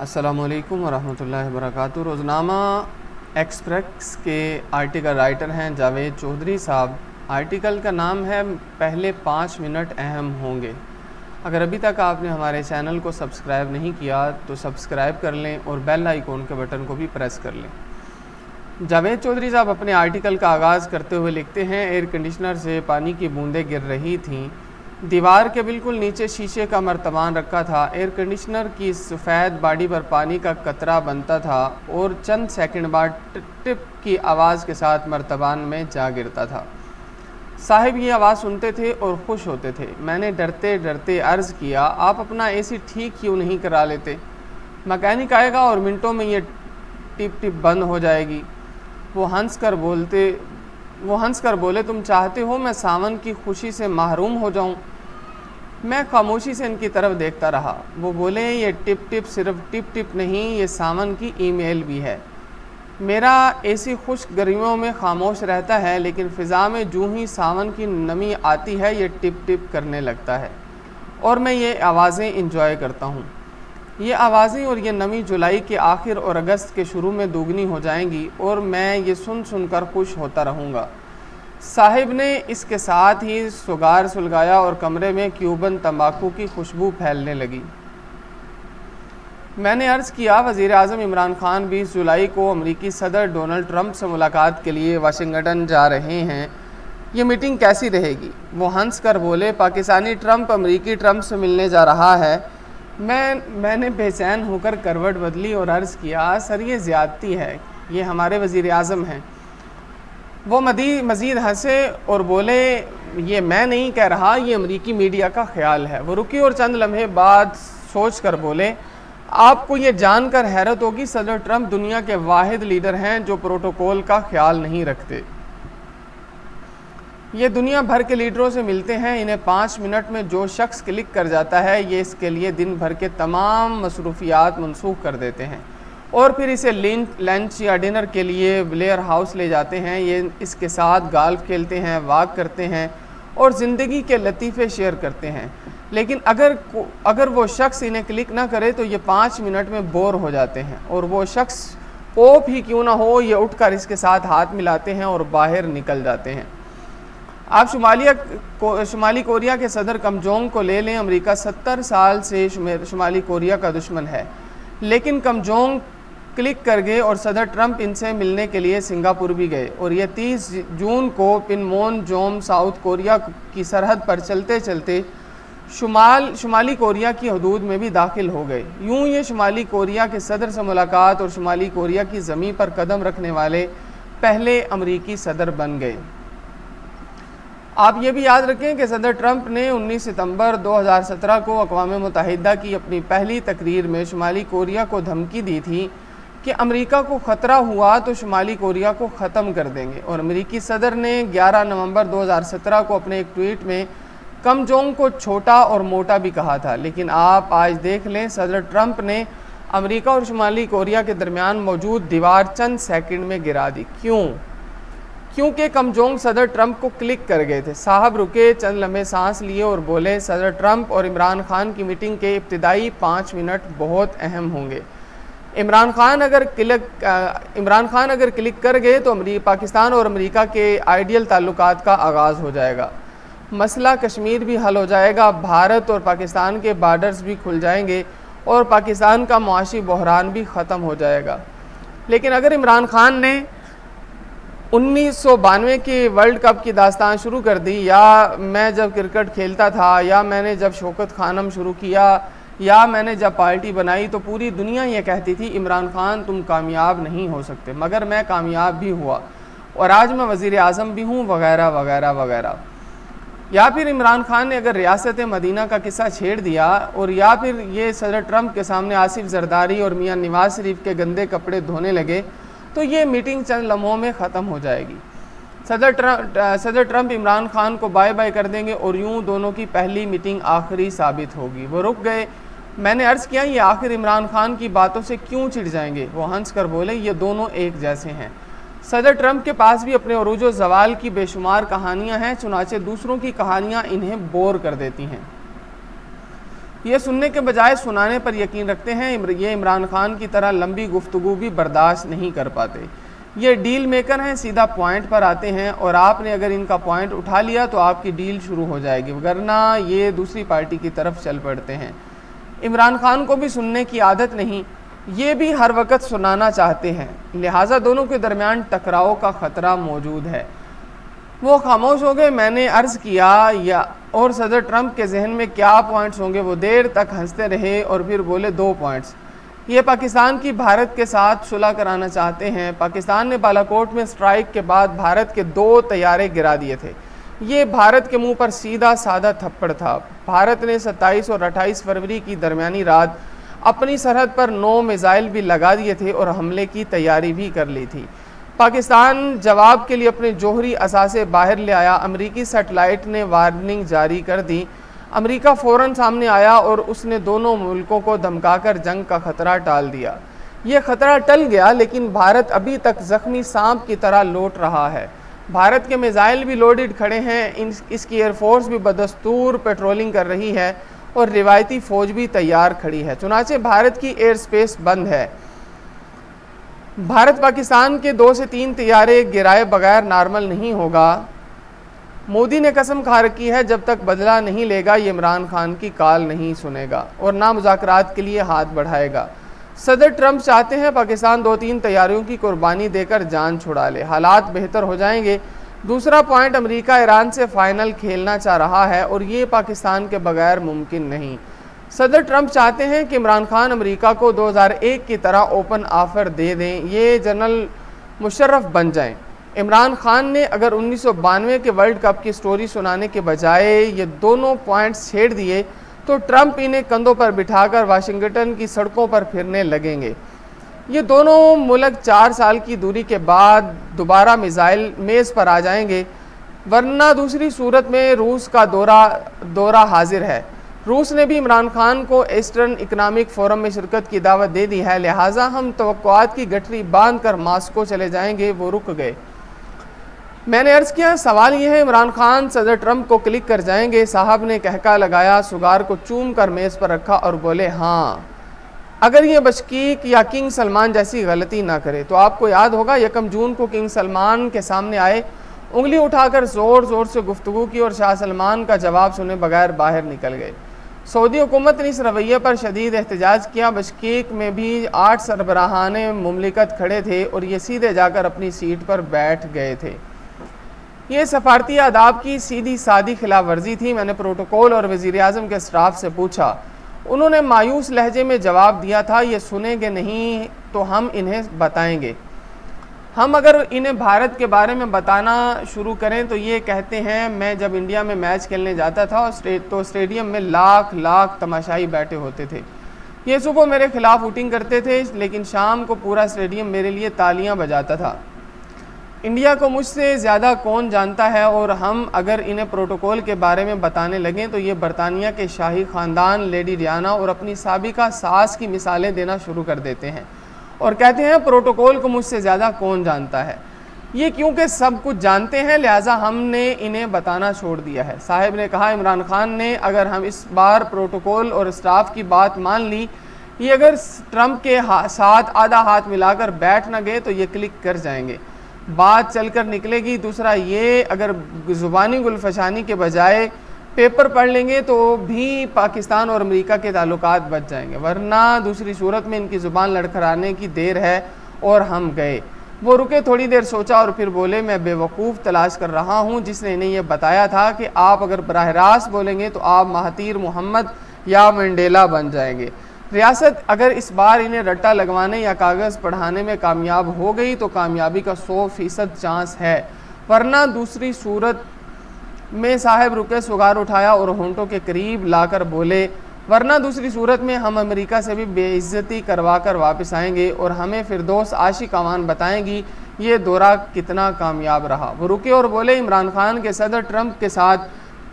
अस्सलामुअलैकुम वरहमतुल्लाहि वबरकातुहू। रोज़नामा एक्सप्रेस के आर्टिकल राइटर हैं जावेद चौधरी साहब। आर्टिकल का नाम है पहले 5 मिनट अहम होंगे। अगर अभी तक आपने हमारे चैनल को सब्सक्राइब नहीं किया तो सब्सक्राइब कर लें और बेल आइकॉन के बटन को भी प्रेस कर लें। जावेद चौधरी साहब अपने आर्टिकल का आगाज़ करते हुए लिखते हैं, एयर कंडीशनर से पानी की बूंदें गिर रही थीं। दीवार के बिल्कुल नीचे शीशे का मर्तबान रखा था। एयर कंडीशनर की सफ़ेद बॉडी पर पानी का कतरा बनता था और चंद सेकंड बाद टिप की आवाज़ के साथ मर्तबान में जा गिरता था। साहिब ये आवाज़ सुनते थे और खुश होते थे। मैंने डरते डरते अर्ज़ किया, आप अपना एसी ठीक क्यों नहीं करा लेते? मैकेनिक आएगा और मिनटों में ये टिप टिप बंद हो जाएगी। वो हंस कर बोले, तुम चाहते हो मैं सावन की खुशी से महरूम हो जाऊं? मैं खामोशी से इनकी तरफ देखता रहा। वो बोले, ये टिप टिप सिर्फ टिप टिप नहीं, ये सावन की ईमेल भी है। मेरा एसी खुश्क गर्मियों में खामोश रहता है, लेकिन फ़िज़ा में जूँ ही सावन की नमी आती है ये टिप टिप करने लगता है और मैं ये आवाज़ें इंजॉय करता हूँ। ये आवाज़ें और ये नमी जुलाई के आखिर और अगस्त के शुरू में दोगुनी हो जाएंगी और मैं ये सुन कर खुश होता रहूँगा। साहिब ने इसके साथ ही सुगार सुलगाया और कमरे में क्यूबन तंबाकू की खुशबू फैलने लगी। मैंने अर्ज़ किया, वज़ीर आज़म इमरान खान 20 जुलाई को अमरीकी सदर डोनाल्ड ट्रंप से मुलाकात के लिए वाशिंगटन जा रहे हैं, ये मीटिंग कैसी रहेगी? वो हंस कर बोले, पाकिस्तानी ट्रंप अमरीकी ट्रंप से मिलने जा रहा है। मैंने बेचैन होकर करवट बदली और अर्ज़ किया, सर ये ज़्यादती है, ये हमारे वज़ीर आज़म हैं। वो मज़ीद हंसे और बोले, ये मैं नहीं कह रहा, ये अमरीकी मीडिया का ख्याल है। वो रुकी और चंद लम्हे बाद सोच कर बोले, आपको ये जानकर हैरत होगी, सदर ट्रंप दुनिया के वाहिद लीडर हैं जो प्रोटोकॉल का ख्याल नहीं रखते। ये दुनिया भर के लीडरों से मिलते हैं, इन्हें 5 मिनट में जो शख्स क्लिक कर जाता है ये इसके लिए दिन भर के तमाम मसरूफियात मनसूख कर देते हैं और फिर इसे लंच या डिनर के लिए ब्लेयर हाउस ले जाते हैं। ये इसके साथ गाल्फ खेलते हैं, वॉक करते हैं और ज़िंदगी के लतीफ़े शेयर करते हैं। लेकिन अगर वो शख्स इन्हें क्लिक ना करे तो ये 5 मिनट में बोर हो जाते हैं और वो शख्स पोप ही क्यों ना हो, ये उठकर इसके साथ हाथ मिलाते हैं और बाहर निकल जाते हैं। आप शुमाली कोरिया के सदर किम जोंग को ले लें। अमेरिका 70 साल से शुमाली कोरिया का दुश्मन है, लेकिन किम जोंग क्लिक कर गए और सदर ट्रंप इनसे मिलने के लिए सिंगापुर भी गए और ये 30 जून को पिनमोनजोम साउथ कोरिया की सरहद पर चलते चलते शुमाली कोरिया की हदूद में भी दाखिल हो गए। यूं ये शुमाली कोरिया के सदर से मुलाकात और शुमाली कोरिया की ज़मीन पर कदम रखने वाले पहले अमरीकी सदर बन गए। आप ये भी याद रखें कि सदर ट्रंप ने 19 सितंबर 2017 को अक़वाम मुत्तहिदा की अपनी पहली तकरीर में शुमाली कोरिया को धमकी दी थी कि अमेरिका को ख़तरा हुआ तो शुमाली कोरिया को ख़त्म कर देंगे और अमेरिकी सदर ने 11 नवंबर 2017 को अपने एक ट्वीट में किम जोंग को छोटा और मोटा भी कहा था। लेकिन आप आज देख लें, सदर ट्रंप ने अमेरिका और शुमाली कोरिया के दरमियान मौजूद दीवार चंद सेकंड में गिरा दी। क्योंकि किम जोंग सदर ट्रंप को क्लिक कर गए थे। साहब रुके, चंद लम्हे सांस लिए और बोले, सदर ट्रंप और इमरान खान की मीटिंग के इब्तिदाई 5 मिनट बहुत अहम होंगे। इमरान खान अगर क्लिक कर गए तो पाकिस्तान और अमेरिका के आइडियल ताल्लुकात का आगाज़ हो जाएगा। मसला कश्मीर भी हल हो जाएगा, भारत और पाकिस्तान के बॉर्डर्स भी खुल जाएंगे और पाकिस्तान का मुआशी बहरान भी ख़त्म हो जाएगा। लेकिन अगर इमरान खान ने 1992 के वर्ल्ड कप की दास्तान शुरू कर दी, या मैं जब क्रिकेट खेलता था, या मैंने जब शौकत खानम शुरू किया, या मैंने जब पार्टी बनाई, तो पूरी दुनिया ये कहती थी इमरान खान तुम कामयाब नहीं हो सकते, मगर मैं कामयाब भी हुआ और आज मैं वज़ीर आज़म भी हूँ, वगैरह वगैरह वगैरह। या फिर इमरान खान ने अगर रियासत मदीना का किस्सा छेड़ दिया और या फिर ये सदर ट्रंप के सामने आसिफ जरदारी और मियाँ नवाज शरीफ के गंदे कपड़े धोने लगे तो ये मीटिंग चंद लम्हों में ख़त्म हो जाएगी। सदर ट्रंप इमरान खान को बाय बाय कर देंगे और यूं दोनों की पहली मीटिंग आखिरी साबित होगी। वो रुक गए। मैंने अर्ज़ किया, ये आखिर इमरान खान की बातों से क्यों चिढ़ जाएंगे? वो हंस कर बोले, ये दोनों एक जैसे हैं। सदर ट्रंप के पास भी अपने अरूज व ज़वाल की बेशुमार कहानियाँ हैं, चुनाचे दूसरों की कहानियाँ इन्हें बोर कर देती हैं। ये सुनने के बजाय सुनाने पर यकीन रखते हैं। ये इमरान खान की तरह लंबी गुफ्तगू भी बर्दाश्त नहीं कर पाते। ये डील मेकर हैं, सीधा पॉइंट पर आते हैं और आपने अगर इनका पॉइंट उठा लिया तो आपकी डील शुरू हो जाएगी, वरना ये दूसरी पार्टी की तरफ चल पड़ते हैं। इमरान खान को भी सुनने की आदत नहीं, ये भी हर वक्त सुनाना चाहते हैं, लिहाजा दोनों के दरमियान टकराव का ख़तरा मौजूद है। वो खामोश हो गए। मैंने अर्ज़ किया या और सदर ट्रंप के जहन में क्या पॉइंट्स होंगे। वो देर तक हंसते रहे और फिर बोले 2 पॉइंट्स। ये पाकिस्तान की भारत के साथ सुलह कराना चाहते हैं। पाकिस्तान ने बालाकोट में स्ट्राइक के बाद भारत के 2 तैयारे गिरा दिए थे। ये भारत के मुंह पर सीधा साधा थप्पड़ था। भारत ने 27 और 28 फरवरी की दरमियानी रात अपनी सरहद पर 9 मिसाइल भी लगा दिए थे और हमले की तैयारी भी कर ली थी। पाकिस्तान जवाब के लिए अपने जोहरी असासे बाहर ले आया। अमेरिकी सैटेलाइट ने वार्निंग जारी कर दी। अमेरिका फ़ौरन सामने आया और उसने दोनों मुल्कों को धमकाकर जंग का ख़तरा टाल दिया। ये ख़तरा टल गया, लेकिन भारत अभी तक ज़ख्मी सांप की तरह लौट रहा है। भारत के मिसाइल भी लोडेड खड़े हैं। इसकी एयरफोर्स भी बदस्तूर पेट्रोलिंग कर रही है और रिवायती फ़ौज भी तैयार खड़ी है। चुनाचे भारत की एयर स्पेस बंद है। भारत पाकिस्तान के 2 से 3 तैयारे गिराए बगैर नॉर्मल नहीं होगा। मोदी ने कसम खा रखी है, जब तक बदला नहीं लेगा ये इमरान खान की कॉल नहीं सुनेगा और ना मुज़ाकरात के लिए हाथ बढ़ाएगा। सदर ट्रंप चाहते हैं पाकिस्तान 2-3 तैयारियों की कुर्बानी देकर जान छुड़ा ले, हालात बेहतर हो जाएंगे। दूसरा पॉइंट, अमेरिका ईरान से फाइनल खेलना चाह रहा है और ये पाकिस्तान के बगैर मुमकिन नहीं। सदर ट्रंप चाहते हैं कि इमरान खान अमेरिका को 2001 की तरह ओपन ऑफ़र दे दें, ये जनरल मुशर्रफ बन जाएं। इमरान खान ने अगर 1992 के वर्ल्ड कप की स्टोरी सुनाने के बजाय ये दोनों पॉइंट्स छेड़ दिए तो ट्रंप इन्हें कंधों पर बिठाकर वाशिंगटन की सड़कों पर फिरने लगेंगे। ये दोनों मुल्क 4 साल की दूरी के बाद दोबारा मिसाइल मेज़ पर आ जाएंगे, वरना दूसरी सूरत में रूस का दौरा हाजिर है। रूस ने भी इमरान खान को ईस्टर्न इकनॉमिक फोरम में शिरकत की दावत दे दी है, लिहाजा हम तवक्कुआत की गठरी बांध कर मास्को चले जाएंगे। वो रुक गए। मैंने अर्ज़ किया, सवाल यह है, इमरान खान सदर ट्रंप को क्लिक कर जाएंगे? साहब ने कहका लगाया, सुगार को चूम कर मेज़ पर रखा और बोले, हाँ, अगर ये बशकीक या किंग सलमान जैसी गलती ना करे। तो आपको याद होगा 1 जून को किंग सलमान के सामने आए, उंगली उठाकर ज़ोर ज़ोर से गुफ्तगू की और शाह सलमान का जवाब सुने बगैर बाहर निकल गए। सऊदी हुकूमत ने इस रवैये पर शदीद एहतजाज किया। बशकीक में भी 8 सरबराहाने मुमलिकत खड़े थे और ये सीधे जाकर अपनी सीट पर बैठ गए थे। ये सफारती आदाब की सीधी सादी खिलाफ वर्जी थी। मैंने प्रोटोकॉल और वज़ीर-ए-आज़म के स्टाफ से पूछा, उन्होंने मायूस लहजे में जवाब दिया था, ये सुनेंगे नहीं तो हम इन्हें बताएंगे। हम अगर इन्हें भारत के बारे में बताना शुरू करें तो ये कहते हैं, मैं जब इंडिया में मैच खेलने जाता था तो स्टेडियम में लाख लाख तमाशाई बैठे होते थे। ये सुबह मेरे खिलाफ वोटिंग करते थे, लेकिन शाम को पूरा स्टेडियम मेरे लिए तालियां बजाता था। इंडिया को मुझसे ज़्यादा कौन जानता है, और हम अगर इन्हें प्रोटोकॉल के बारे में बताने लगें तो ये बरतानिया के शाही ख़ानदान, लेडी डियाना और अपनी साबिका सास की मिसालें देना शुरू कर देते हैं और कहते हैं प्रोटोकॉल को मुझसे ज़्यादा कौन जानता है। ये क्योंकि सब कुछ जानते हैं, लिहाजा हमने इन्हें बताना छोड़ दिया है। साहिब ने कहा, इमरान खान ने अगर हम इस बार प्रोटोकॉल और स्टाफ की बात मान ली, ये अगर ट्रंप के साथ आधा हाथ मिलाकर बैठ न गए तो ये क्लिक कर जाएंगे, बात चलकर निकलेगी। दूसरा ये, अगर ज़ुबानी गुलफशानी के बजाय पेपर पढ़ लेंगे तो भी पाकिस्तान और अमेरिका के ताल्लुकात बच जाएंगे, वरना दूसरी सूरत में इनकी ज़ुबान लड़खड़ाने की देर है और हम गए। वो रुके, थोड़ी देर सोचा और फिर बोले, मैं बेवकूफ़ तलाश कर रहा हूँ जिसने इन्हें यह बताया था कि आप अगर बराह रास्त बोलेंगे तो आप महातीर मोहम्मद या मंडेला बन जाएंगे। रियासत अगर इस बार इन्हें रट्टा लगवाने या कागज़ पढ़ाने में कामयाब हो गई तो कामयाबी का 100% चांस है, वरना दूसरी सूरत में साहब रुके, सुगार उठाया और होंठों के करीब लाकर बोले, वरना दूसरी सूरत में हम अमेरिका से भी बेइज्जती करवा कर वापस आएंगे और हमें फिरदौस आशिक अवान बताएंगी ये दौरा कितना कामयाब रहा। वो रुके और बोले, इमरान खान के सदर ट्रंप के साथ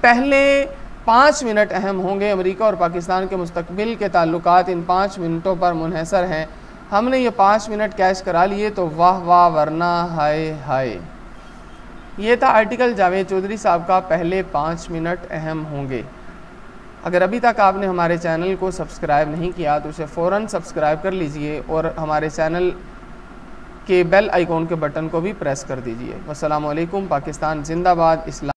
पहले 5 मिनट अहम होंगे। अमेरिका और पाकिस्तान के मुस्तकबिल के ताल्लुकात इन 5 मिनटों पर मुनहसर हैं। हमने ये 5 मिनट कैश करा लिए तो वाह वाह, वरना हाय हाय। ये था आर्टिकल जावेद चौधरी साहब का, पहले 5 मिनट अहम होंगे। अगर अभी तक आपने हमारे चैनल को सब्सक्राइब नहीं किया तो उसे फ़ौरन सब्सक्राइब कर लीजिए और हमारे चैनल के बेल आइकॉन के बटन को भी प्रेस कर दीजिए। वस्सलामु अलैकुम। पाकिस्तान जिंदाबाद। इस्लाम